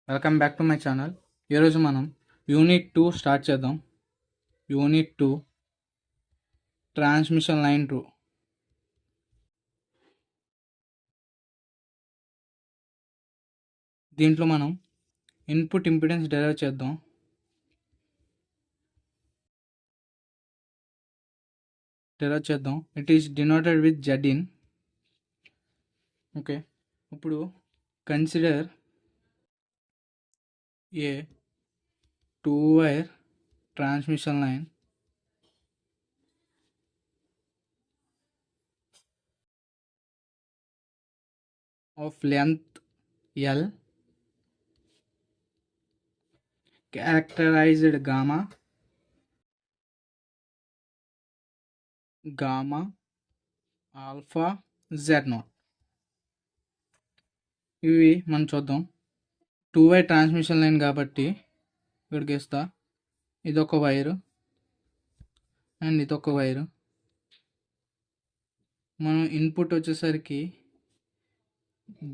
Welcome back to my channel. ఈరోజు మనం unit 2 start చేద్దాం. Unit 2 transmission line 2. దీంట్లో మనం ఇన్పుట్ ఇంపిడెన్స్ డెరైవ్ చేద్దాం. It is denoted with Zin. Okay, ఇప్పుడు consider a 2-wire transmission line of length L, characterized gamma alpha Z0. ఇవి మనం చూద్దాం. 2-wire ట్రాన్స్మిషన్ లైన్ కాబట్టి ఇక్కడికి ఇస్తా, ఇదొక వైరు అండ్ ఇదొక వైరు. మనం ఇన్పుట్ వచ్చేసరికి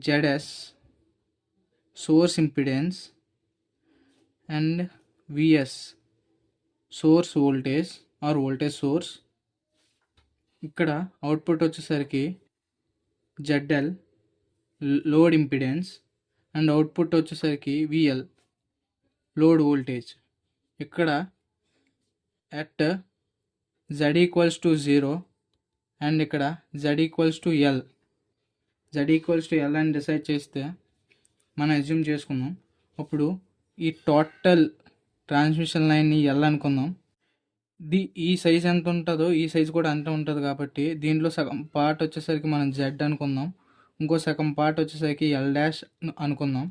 ZS source impedance and VS source voltage or voltage source. ఇక్కడ అవుట్పుట్ వచ్చేసరికి ZL load impedance and output వచ్చేసరికి VL లోడ్ వోల్టేజ్. ఇక్కడ at Z equals to 0 and ఇక్కడ Z ఈక్వల్స్ టు L అని decide చేస్తే మనం అజ్యూమ్ చేసుకుందాం. అప్పుడు ఈ టోటల్ ట్రాన్స్మిషన్ లైన్ని L అనుకుందాం. ఈ సైజ్ ఎంత ఉంటుందో ఈ సైజ్ కూడా అంతే ఉంటుంది కాబట్టి దీంట్లో సగం పార్ట్ వచ్చేసరికి మనం Z అనుకుందాం, ఇంకో సగం పార్ట్ వచ్చేసరికి L' అనుకుందాం.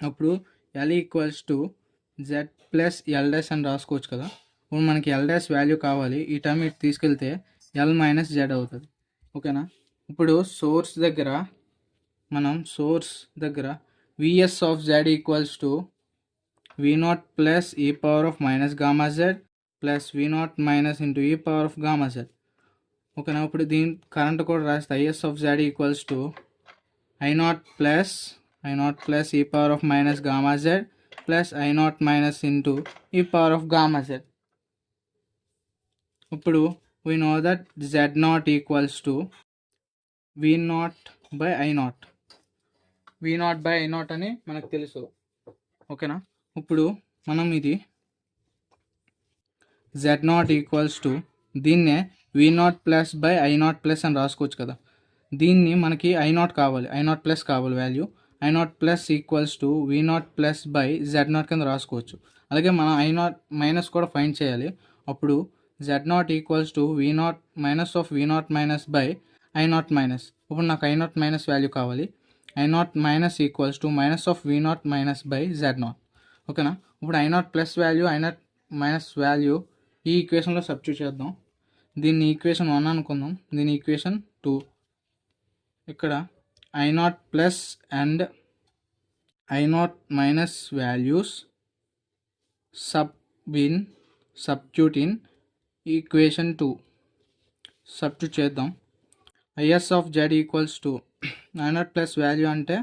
అప్పుడు L equals to Z plus L' అని రాసుకోవచ్చు కదా. ఇప్పుడు మనకి L' వాల్యూ కావాలి, ఈ టర్మ్ ఇటు తీసుకెళ్తే L మైనస్ Z అవుతుంది. ఓకేనా. ఇప్పుడు సోర్స్ దగ్గర VS of Z equals to V0 plus e power of minus gamma Z plus V0 minus into e power of gamma Z. ఓకేనా. ఇప్పుడు దీని కరెంట్ కూడా రాస్తే IS of Z equals to I0 plus e power of minus gamma Z plus I0 minus into e power of gamma Z. ఇప్పుడు we know that Z0 equals to V0 by I0 అని మనకు తెలుసు. ఓకేనా. ఇప్పుడు మనం ఇది Z0 equals to దీన్నే V0 plus by I0 plus అని రాసుకోవచ్చు కదా. దీన్ని మనకి I0 కావాలి, I0 ప్లస్ కావాలి value. I0 plus equals to V0 plus by Z0 కింద రాసుకోవచ్చు. అలాగే మనం I0 మైనస్ కూడా ఫైండ్ చేయాలి. అప్పుడు Z0 equals to V0 minus of V0 minus by I0 minus. ఇప్పుడు నాకు I0 మైనస్ వాల్యూ కావాలి. I0 minus equals to minus of V0 minus by Z0. ఓకేనా. ఇప్పుడు I0 plus value I0 minus value ఈ ఈక్వేషన్లో substitute చేద్దాం. దీన్ని equation 1 అనుకుందాం, దీని ఈక్వేషన్ 2. ఇక్కడ I0 plus and I0 minus values substitute in equation 2 substitute చేద్దాం. IS of Z equals to I0 plus value అంటే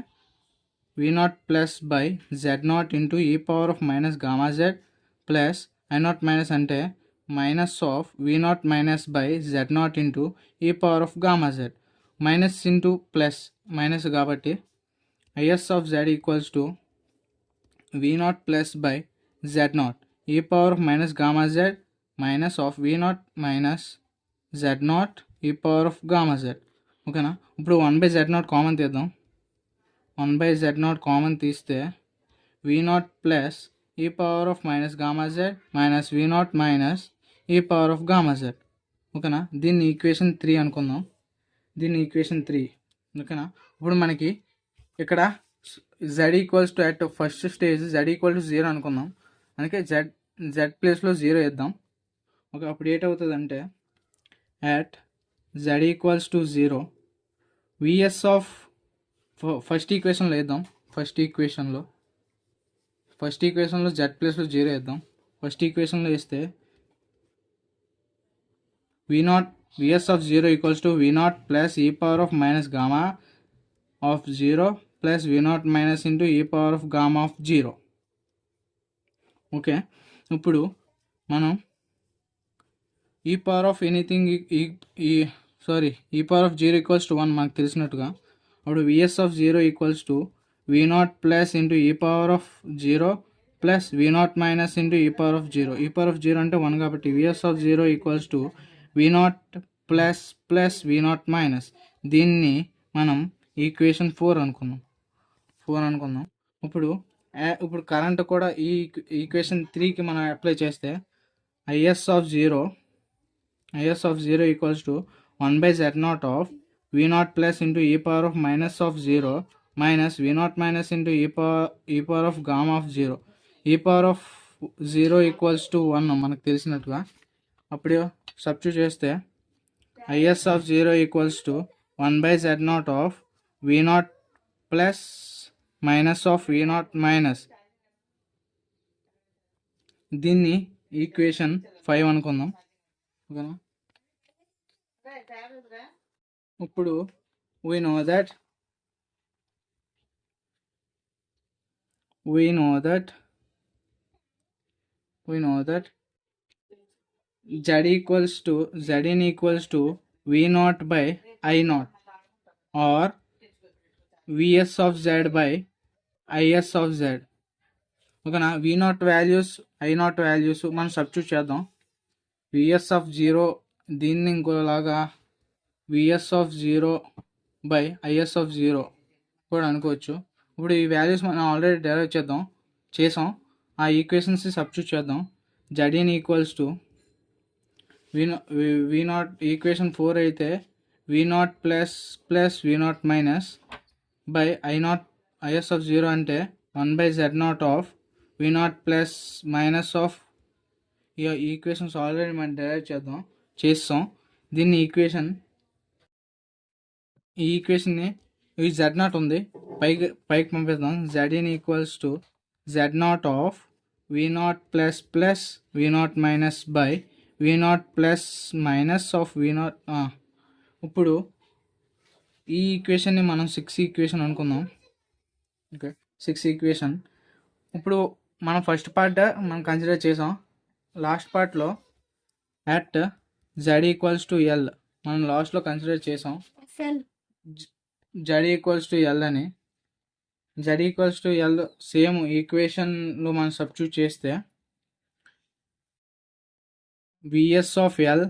V0 plus by Z0 into e power of minus gamma Z plus I0 minus అంటే minus of V0 minus by Z0 into e power of gamma Z. Minus into plus minus కాబట్టి IS of Z equals to V0 plus by Z0 e power of minus gamma Z minus of V0 minus Z0 e power of gamma Z. ఓకేనా. ఇప్పుడు 1/Z0 common తీద్దాం. 1/Z0 common తీస్తే V0 plus e power of minus gamma Z minus V0 minus e power of gamma Z. ఓకేనా. దీన్ని equation 3 అనుకుందాం. ఓకేనా. ఇప్పుడు మనకి ఇక్కడ Z equals to at first stage Z equal to 0 అనుకుందాం. అందుకే Z ప్లేస్లో 0 వేద్దాం. ఓకే. అప్పుడు ఏటవుతుంది అంటే at Z equals to 0 VS of first ఈక్వేషన్లో వేద్దాం. ఫస్ట్ ఈక్వేషన్లో Z ప్లేస్లో 0 వేద్దాం. ఫస్ట్ ఈక్వేషన్లో వేస్తే VS of 0 equals to V0 plus e power of minus gamma of 0 plus V not minus into e power of gamma of zero. Okay, ఇప్పుడు మనం e power of anything e power of zero equals to 1 మనకు తెలిసినట్టుగా, అప్పుడు VS of zero equals to V not plus into e power of zero plus V not minus into e power of zero. E power of zero అంటే 1 కాబట్టి VS of zero equals to V not plus plus V not minus. దీన్ని మనం equation 4 అనుకుందాం. ఇప్పుడు current కూడా ఈ equation 3కి మనం అప్లై చేస్తే IS of zero equals to 1/z0 of V not plus into e power of minus of zero minus V not minus into e power of gamma of zero. E power of zero equals to 1 మనకు తెలిసినట్టుగా, అప్పుడు substitute చేస్తే IS of zero equals to 1/z0 of V not plus minus of V not minus. దీన్ని equation 5 అనుకుందాం. ఓకేనా, ఇప్పుడు we know that z in equals to v naught by I naught or vs of z by is of z. ఓకేనా, v naught values I naught values మనం substitute చేద్దాం. vs of zero దీన్ని ఇంకోలాగా VS of zero by IS of zero కూడా అనుకోవచ్చు. ఇప్పుడు ఈ values మనం ఆల్రెడీ డెరైవ్ చేసాం. ఆ ఈక్వేషన్స్ సబ్స్టిట్యూట్ చేద్దాం. Z in equals to V naught, equation 4 అయితే V not plus plus V not minus by IS of zero అంటే 1/z0 of V not plus minus of. ఈ ఈక్వేషన్స్ ఆల్రెడీ మనం derive చేస్తాం. దీన్ని ఈ ఈక్వేషన్ని ఈ z0 ఉంది పైకి పంపిస్తాం. Z in equals to z0 of V not plus plus V not minus by V not plus minus of V naught. ఇప్పుడు ఈ ఈక్వేషన్ని మనం 6 ఈక్వేషన్ అనుకుందాం. Okay, 6 equation. ఇప్పుడు మనం ఫస్ట్ పార్ట్ మనం కన్సిడర్ చేసాం. లాస్ట్ పార్ట్లో at z equals to L మనం లాస్ట్లో కన్సిడర్ చేసాం. z ఈక్వల్స్ టు ఎల్ అని. z equals to L same ఈక్వేషన్లో మనం సబ్స్టిట్యూట్ చేస్తే VS of L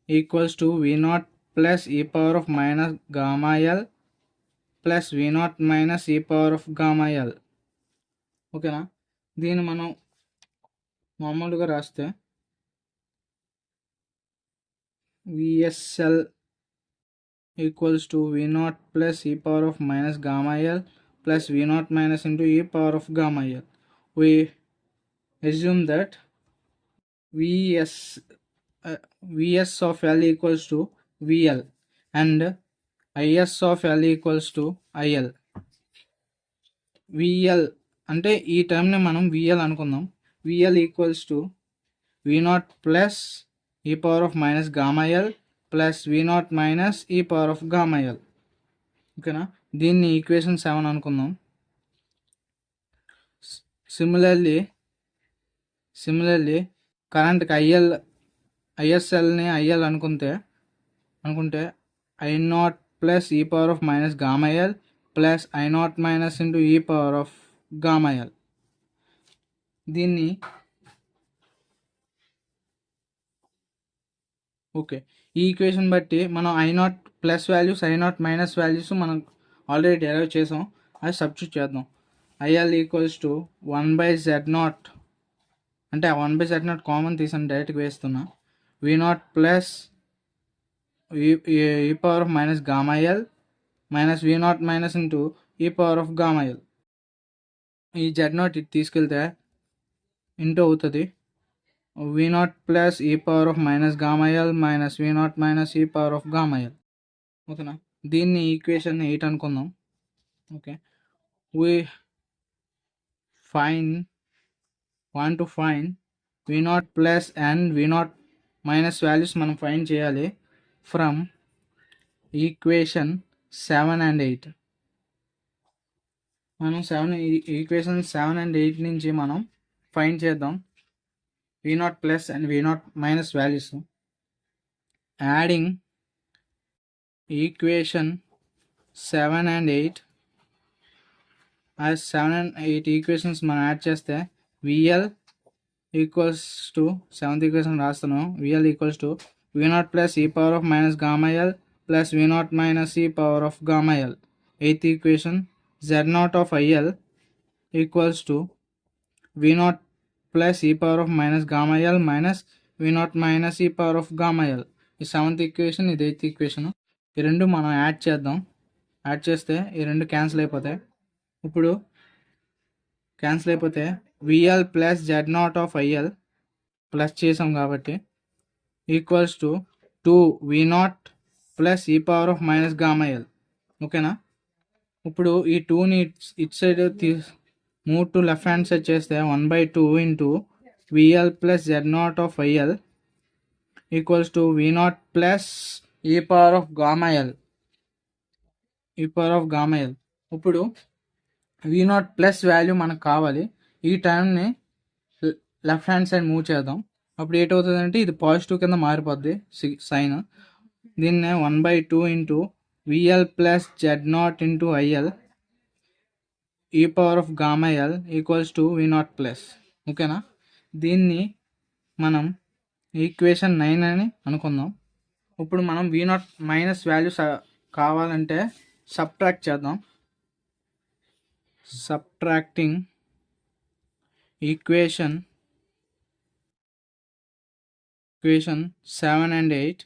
equals to V not plus e power of minus gamma L plus V not minus e power of gamma L. ఓకేనా, దీన్ని మనం మామూలుగా రాస్తే VSL equals to V not plus e power of minus gamma L plus V not minus into e power of gamma L. We assume that Vs of L equals to VL and Is of L equals to IL. VL అంటే ఈ టర్మ్ని మనం VL అనుకుందాం. VL equals to V0 plus e power of minus gamma L plus V0 minus e power of gamma L. ఓకేనా, దీన్ని equation 7 అనుకుందాం. Similarly కరెంట్కి ఐఎస్ఎల్ని IL అనుకుంటే I0 plus e power of minus gamma L plus I0 minus into e power of gamma L. దీన్ని okay, ఈ equation బట్టి మనం I0 plus values I0 minus values మనం already derive చేసాం. అది సబ్స్టిట్యూట్ చేద్దాం. ఐఎల్ ఈక్వల్స్ టు 1/z0 అంటే 1/z0 common తీసాను, డైరెక్ట్గా వేస్తున్నా. V0 plus e power of minus gamma L minus V0 minus into e power of gamma L. ఈ z0 ఇది తీసుకెళ్తే ఇంటూ అవుతుంది. V0 plus e power of minus gamma L minus V0 minus e power of gamma L. ఓకేనా, దీన్ని equation 8 అనుకుందాం. Okay, we want to find V0 plus and V0 minus values మనం find చేయాలి from equation 7 and 8. మనం equation 7 and 8 నుంచి మనం find చేద్దాం V0 plus and V0 minus values. Adding equation 7 and 8 as 7 and 8 equations మనం add చేస్తే VL equals to 7th equation రాస్తున్నాం. VL equals to V0 plus e power of minus gamma L plus V0 minus e power of gamma L. 8th equation Z0 of IL equals to V0 plus e power of minus gamma L minus V0 minus e power of gamma L. ఈ 7th equation, ఇది 8th equation. ఈ రెండు మనం add చేద్దాం. Add చేస్తే ఈ రెండు cancel అయిపోతాయి. ఇప్పుడు క్యాన్సిల్ అయిపోతే VL plus Z0 of IL plus చేసాం కాబట్టి equals to 2 V0 plus e power of minus gamma L. ఓకేనా? ఇప్పుడు ఈ 2ని it side move to left hand side చేస్తే 1/2 into VL plus Z0 of IL equals to V0 plus e power of gamma L. E power of gamma L. ఇప్పుడు V0 plus value మనకు కావాలి. ఈ టైంని లెఫ్ట్ హ్యాండ్ సైడ్ మూవ్ చేద్దాం. అప్పుడు ఏటవుతుంది అంటే ఇది పాజిటివ్ కింద మారిపోద్ది సైన్. దీన్నే 1/2 into VL plus Z0 into IL e power of gamma L equals to V0 plus. ఓకేనా? దీన్ని మనం ఈక్వేషన్ 9 అని అనుకుందాం. ఇప్పుడు మనం V0 మైనస్ వాల్యూ కావాలంటే సబ్ట్రాక్ట్ చేద్దాం. Subtracting equation 7 and 8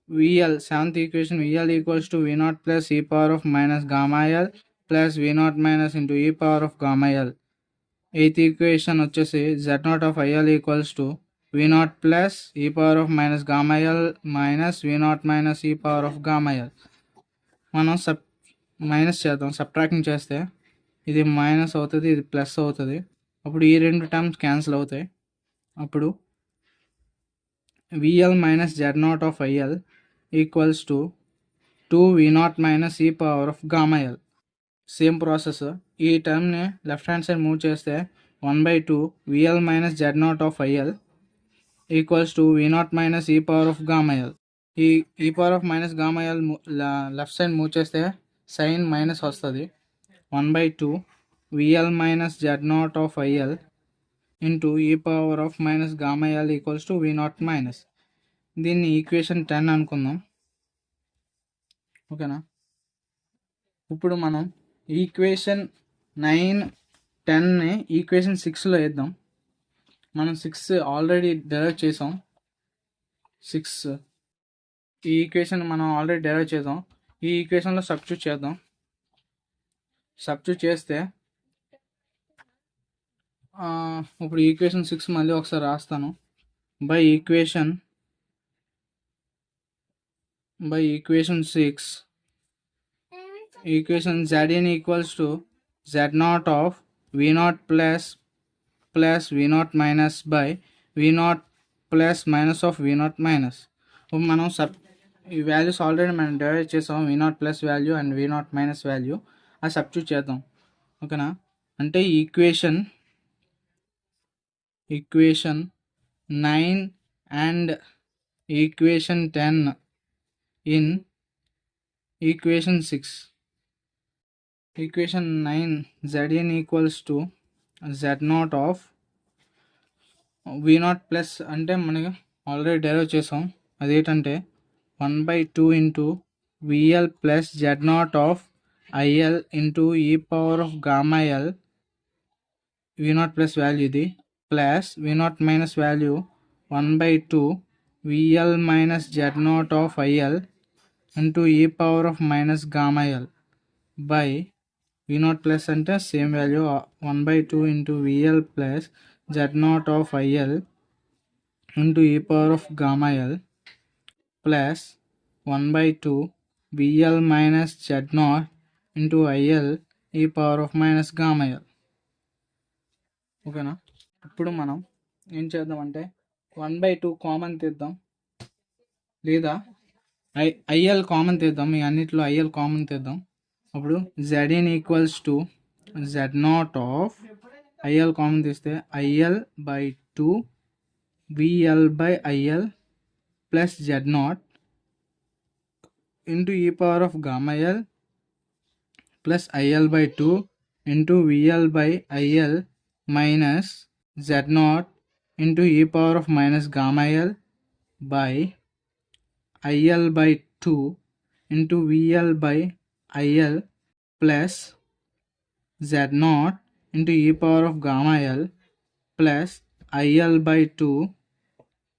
VL 7th equation VL equals to V0 plus e power of minus gamma L plus V0 minus into e power of gamma L. 8th equation వచ్చేసి Z0 of IL equals to V0 plus e power of minus gamma L minus V0 minus e power of gamma L. మనం minus చేద్దాం. Subtracting చేస్తే ఇది minus అవుతుంది, ఇది plus అవుతుంది. అప్పుడు ఈ రెండు టర్మ్స్ క్యాన్సిల్ అవుతాయి. అప్పుడు VL minus Z0 of IL equals to 2 V0 minus e power of gamma L. Same process. ఈ టర్మ్ని లెఫ్ట్ హ్యాండ్ సైడ్ మూవ్ చేస్తే 1/2 VL minus Z0 of IL equals to V0 minus e power of gamma L. E power of minus gamma L left side move చేస్తే sign minus వస్తుంది. 1/2 VL minus Z0 of IL into e power of minus gamma L equals to V0 minus. దీన్ని equation 10 అనుకుందాం. ఓకేనా? ఇప్పుడు మనం equation 9, 10ని equation 6లో వేద్దాం. మనం 6 already derive చేసాం. 6 ఈ ఈక్వేషన్ మనం ఆల్రెడీ డెరైవ్ చేద్దాం. ఈ ఈక్వేషన్లో సబ్స్టిట్యూట్ చేద్దాం. సబ్స్టిట్యూట్ చేస్తే ఇప్పుడు ఈక్వేషన్ 6 మళ్ళీ ఒకసారి రాస్తాను. By equation 6 equation Zn equals to Z0 of V0 plus V0 minus by V0 plus minus of V0 minus. ఇప్పుడు మనం ఈ వాల్యూస్ ఆల్రెడీ మనం డివైడ్ చేసాం. V0 plus value and V0 minus value. అది సబ్స్టిట్యూట్ చేద్దాం. ఓకేనా? అంటే equation 9 and equation 10 in equation 6. Equation 9 Zn equals to Z0 of V0 plus అంటే మనకి ఆల్రెడీ డెరైవ్ చేసాం. అదేంటంటే 1/2 into VL plus Z0 of IL into e power of gamma L V0 plus value ఇది plus V0 minus value 1/2 VL minus Z0 of IL into e power of minus gamma L by V0 plus అంటే same value 1/2 into VL plus Z0 of IL into e power of gamma L plus 1/2 VL minus Z0 into IL e power of minus gamma L. ఓకేనా? ఇప్పుడు మనం ఏం చేద్దామంటే 1/2 common తీద్దాం, లేదా IL common తీద్దాం. ఈ అన్నిట్లో IL కామన్ తీద్దాం. అప్పుడు Z equals to Z naught of IL common తీస్తే IL by 2 VL by IL plus Z naught into e power of gamma L plus IL by 2 into VL by IL minus Z naught into e power of minus gamma L by IL by 2 into VL by IL plus Z naught into e power of gamma L plus IL by 2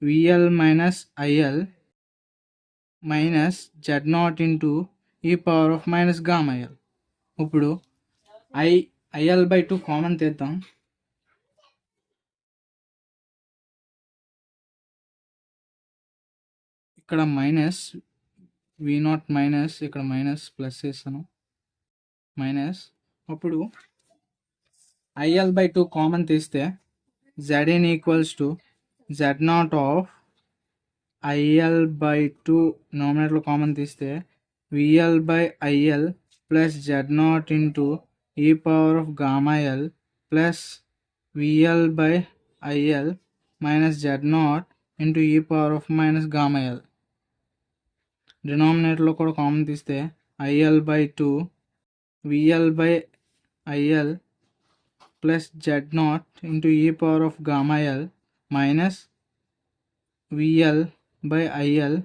VL minus IL minus Z naught into e power of minus gamma L. ఇప్పుడు IL by 2 common తీద్దాం. ఇక్కడ minus V not minus ఇక్కడ minus plus చేస్తాను minus. అప్పుడు IL by 2 common తీస్తే Z in equals to Z naught of IL by 2 నామినేట్లో common తీస్తే VL by IL plus Z naught into e power of gamma L plus VL by IL minus Z naught into e power of minus gamma L. డినామినేటర్లో కూడా common తీస్తే IL by 2 VL by IL plus Z naught into e power of gamma L minus VL by IL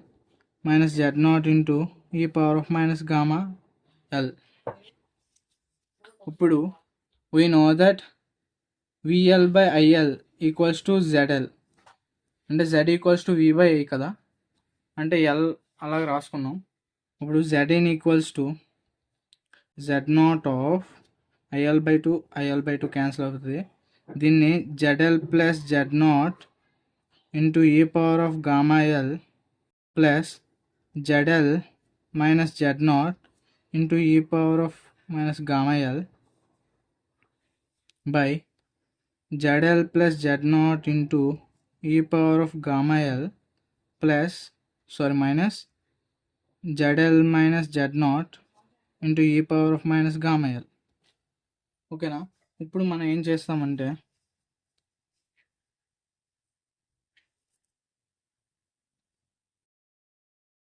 minus Z naught into e power of minus gamma L. ఇప్పుడు we know that VL by IL equals to ZL అంటే Z equals to V by I కదా, అంటే L అలాగ రాసుకున్నాం. ఇప్పుడు Z in equals to Z naught of IL by 2 cancel అవుతుంది. దీన్ని ZL plus Z naught into e power of gamma L plus ZL minus Z naught into e power of minus gamma L by ZL plus Z naught into e power of gamma L plus minus ZL minus Z naught into e power of minus gamma L. ఓకేనా. ఇప్పుడు మనం ఏం చేస్తామంటే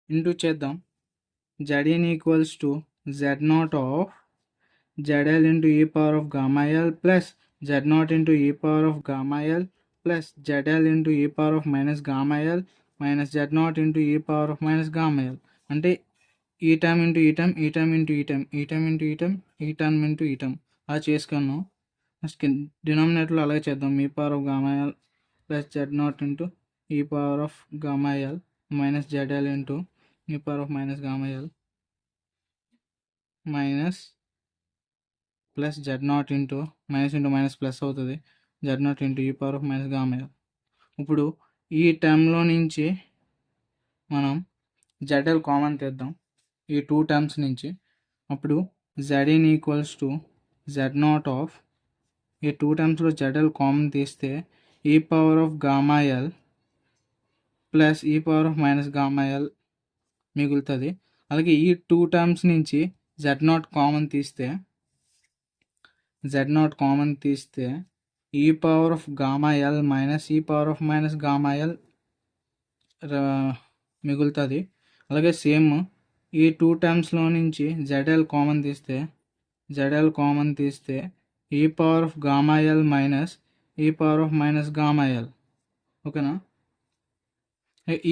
into చేద్దాం. Z in equals to Z naught of ZL into e power of gamma L plus Z naught into e power of gamma L plus ZL into e power of minus gamma L minus Z naught into e power of minus gamma L. అంటే ఈ term into ఈ term, ఈ term into ఈ term, ఈ term into ఈ term, ఈ term into ఈ term అలా చేసుకున్నాం. నెక్స్ట్ డినామినేటర్లో అలాగే చేద్దాం. E power of gamma L plus Z naught into e power of gamma L minus ZL into e power of minus gamma L minus plus Z naught into minus plus అవుతుంది Z naught into e power of minus gamma L. ఇప్పుడు ఈ టర్మ్లో నుంచి మనం ZL common తీద్దాం ఈ 2 terms నుంచి. అప్పుడు Z in equals to Z naught of ఈ 2 టర్మ్స్లో జెడ్ఎల్ కామన్ తీస్తే e power of gamma L plus e power of minus gamma L మిగులుతుంది. అలాగే ఈ 2 టర్మ్స్ నుంచి జెడ్ నాట్ కామన్ తీస్తే e power of gamma L minus e power of minus gamma L మిగులుతుంది. అలాగే సేమ్ ఈ 2 టర్మ్స్లో నుంచి జెడ్ఎల్ కామన్ తీస్తే e power of gamma L minus e power of minus gamma L. ఓకేనా.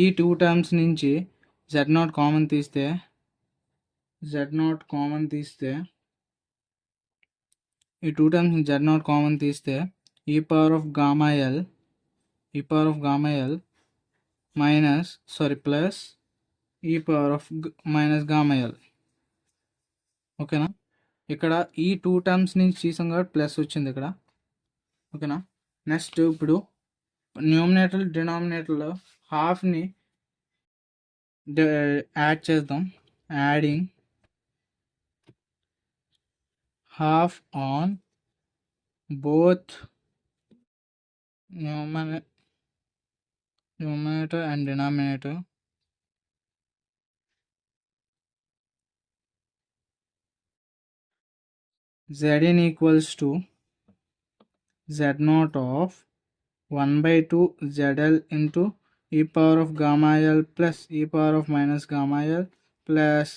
ఈ 2 terms నుంచి Z not common తీస్తే ఈ 2 టర్మ్స్ జెడ్ నాట్ కామన్ తీస్తే e power of gamma L minus plus e power of minus gamma L. ఓకేనా. ఇక్కడ ఈ 2 terms నుంచి తీసాం కాబట్టి ప్లస్ వచ్చింది ఇక్కడ. ఓకేనా. నెక్స్ట్ ఇప్పుడు డినామినేటర్లో హాఫ్ని యాడ్ చేద్దాం. Adding half an both numerator and denominator. Zn equals to Z0 of 1 by 2 ZL into e power of gamma L plus e power of minus gamma L plus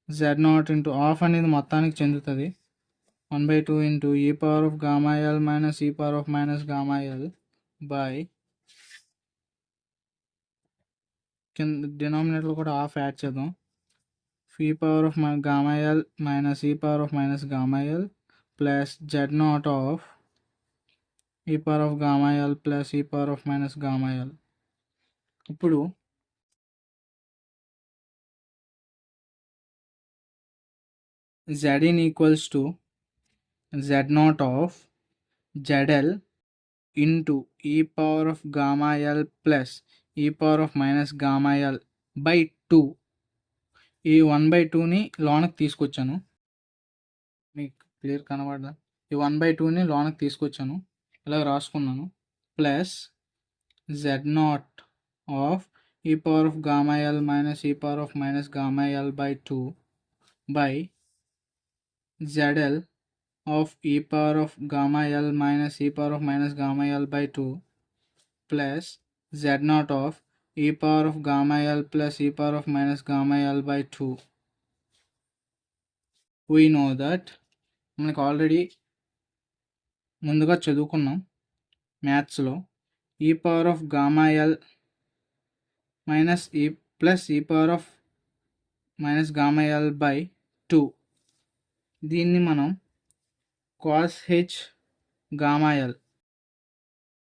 Z0 into of అనేది మొత్తానికి చెందుతుంది 1 by 2 into e power of gamma L minus e power of minus gamma L by కింద డినామినేటర్లో కూడా half add చేద్దాం e power of gamma L minus e power of minus gamma L plus Z0 of e power of gamma L plus e power of minus gamma L. ఇప్పుడు Zin equals to Z0 of ZL into e power of gamma L plus e power of minus gamma L by 2. ఈ 1/2ని లోనకి తీసుకొచ్చాను, మీకు clear కనబడదా? ఈ 1/2ని లోనకి తీసుకొచ్చాను, ఇలా రాసుకున్నాను. Plus Z0 of e power of gamma L minus e power of minus gamma L by 2 by ZL of e power of gamma L minus e power of minus gamma L by 2 plus Z0 of e power of gamma L plus e power of minus gamma L by 2. We know that మనకు already ముందుగా చదువుకున్నాం మ్యాథ్స్లో e power of gamma L minus e plus e power of minus gamma L by 2. దీన్ని మనం cos h gamma L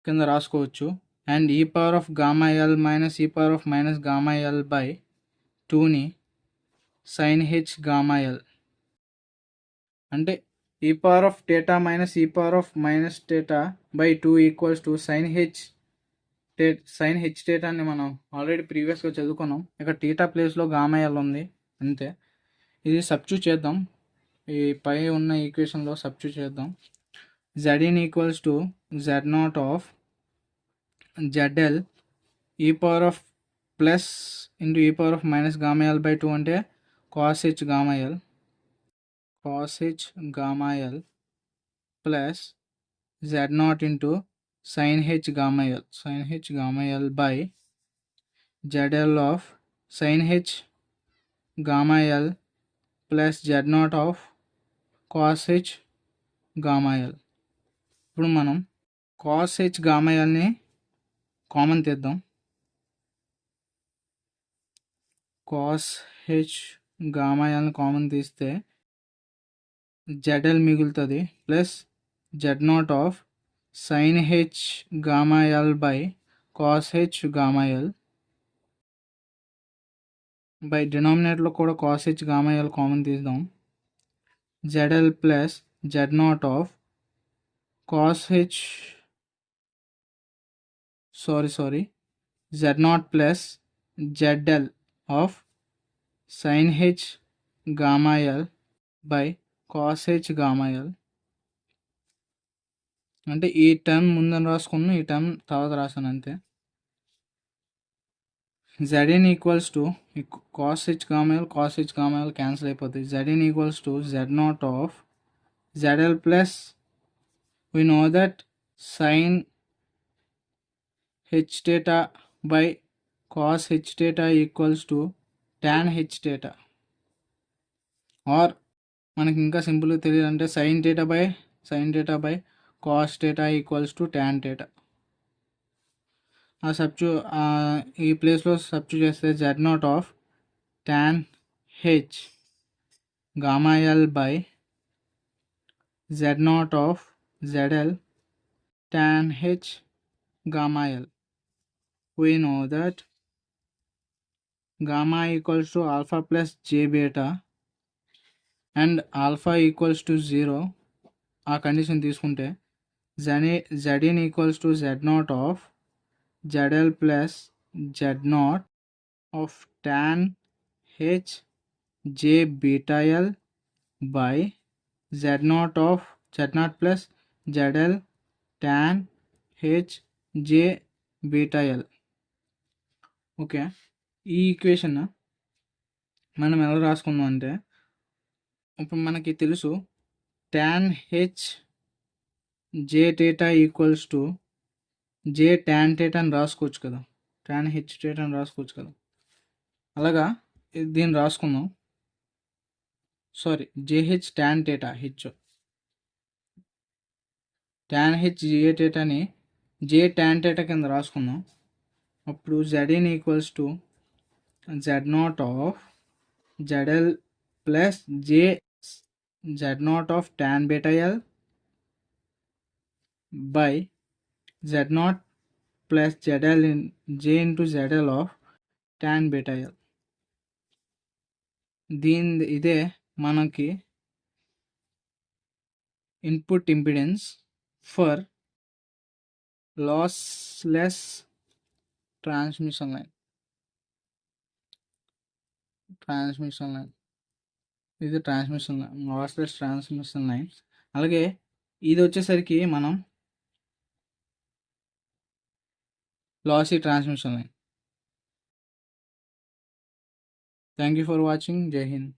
కింద రాసుకోవచ్చు. And e power of gamma L minus e power of minus gamma L by 2ని sin h gamma L అంటే e power of theta minus e power of minus theta by 2 equals to sin h theta అని మనం already ప్రీవియస్గా చదువుకున్నాం. ఇక్కడ theta ప్లేస్లో gamma L ఉంది అంతే. ఇది సబ్స్టిట్యూట్ చేద్దాం, ఈ పై ఉన్న ఈక్వేషన్లో సబ్స్టిట్యూట్ చేద్దాం. Zin equals to Z0 of ZL e power of plus into e power of minus gamma L by 2 అంటే cos h gamma L plus Z0 into sin h gamma L by ZL of sin h gamma L plus Z0 of cos h gamma L. ఇప్పుడు మనం cos h gamma Lని common తీద్దాం. cos h gamma Lని కామన్ తీస్తే ZL మిగులుతుంది plus Z0 of sin h gamma L by cos h gamma L by డినామినేటర్లో కూడా cos h gamma L common తీద్దాం. ZL plus Z0 of cos h Z0 plus ZL of sin h gamma L by cos h gamma L. అంటే ఈ term ముందని రాసుకున్నాను, ఈ term తర్వాత రాసాను అంతే. Zin equals to cos h gamma L cancel అయిపోతుంది. Zin equals to Z0 of ZL plus we know that sin h theta by cos h theta equals to tan h theta, or మనకి ఇంకా సింపుల్గా తెలియాలంటే sin theta by cos theta equals to tan theta. ఈ ప్లేస్లో substitute చేస్తే Z0 of tan h gamma L by Z0 of ZL tan h gamma L. We know that gamma equals to alpha plus j beta and alpha equals to 0. ఆ condition తీసుకుంటే Zin equals to Z0 of ZL plus Z0 of tan h j beta L by Z0 plus ZL tan h j beta L. Okay, ఈ equation మనం ఎలా రాసుకుందాం అంటే, ఇప్పుడు మనకి తెలుసు tan h j theta equals to j tan theta అని రాసుకోవచ్చు కదా, tan h theta అని రాసుకోవచ్చు కదా. అలాగా దీన్ని రాసుకుందాం. Sorry, jh tan theta tan h j thetaని j tan theta కింద రాసుకుందాం. అప్పుడు zn equals to z0 of zl plus j z0 of tan beta l by z0 plus zl j into zl of tan beta l. ఇదే మనకి input impedance for lossless transmission line. ఇది transmission line, lossless transmission line. అలాగే ఇది వచ్చేసరికి మనం lossy transmission line. Thank you for watching. జై హింద్.